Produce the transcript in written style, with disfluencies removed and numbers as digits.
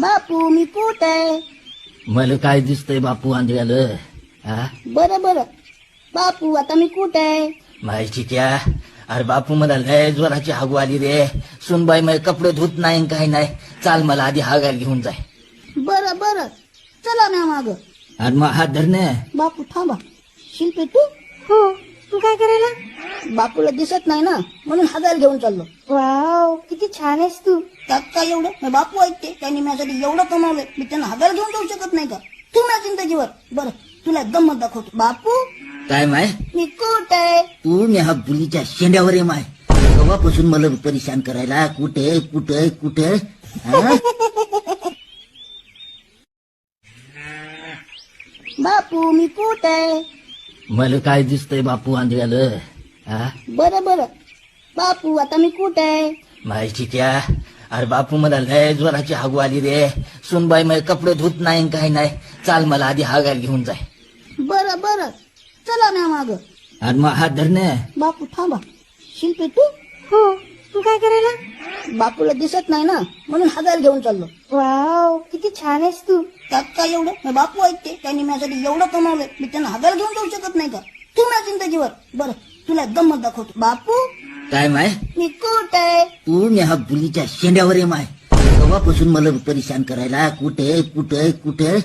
बापू मी कुठं आहे? मला काय दिसतंय बापू आंधळ्यालं? हा बरं बरं बापू आता मी कुठं आहे? माहिती क्या? अरे बापू मला लय जोराची हागू आली रे. सुनबाई माझे कपडे धुत नाही काही नाही. चाल मला आधी हागायला घेऊन जाय. बरं बरं चला ना माग. आणि मग हात धरणे. बापू थांबा. शिल्पी तू? हो, तू काय करायला? बापूला दिसत नाही ना म्हणून हागायला घेऊन चाललो. वाव, किती छान आहेस तू. त्यात काय एवढं? मी बापू ऐकते त्यांनी माझ्यासाठी एवढं कमावलंय मी त्यांना हागायला घेऊन जाऊ शकत नाही का? तू माझ्या जिंदगीवर. बरं तुला गंमत दाखवतो. बापू काय माय? मी कुठं आहे? तू मी हा बुलीच्या शेंड्यावर आहे माय. तेव्हापासून मला परेशान करायला कुठे कुठे कुठे. बापू मी कुठं आहे? मला काय दिसतंय बापू आंधळ्यालं? हा बरं बरं बापू आता मी कुठं आहे? माहिती क्या? अरे बापू मला लय जोराची हागू आली रे. सुनबाई माझे कपडे धुत नाही काही नाही. चाल मला आधी हागायला घेऊन जाय. बरं बरं चला ना माग. आणि मग हात धरणे. बापू थांबा. शिल्पी तू? हो, तू काय करायला? बापूला दिसत नाही ना म्हणून हागायला घेऊन चाललो. वाव, किती छान आहेस तू. त्यात काय एवढं? मी बापू ऐकते त्यांनी माझ्यासाठी एवढं कमावलंय मी त्यांना हागायला घेऊन जाऊ शकत नाही का? तू माझ्या जिंदगीवर. बरं तुला गंमत दाखवतो. बापू काय माय? मी कुठं आहे? तू मी हा बुलीच्या शेंड्यावर आहे माय. तेव्हापासून मला परेशान करायला कुठे कुठे कुठे.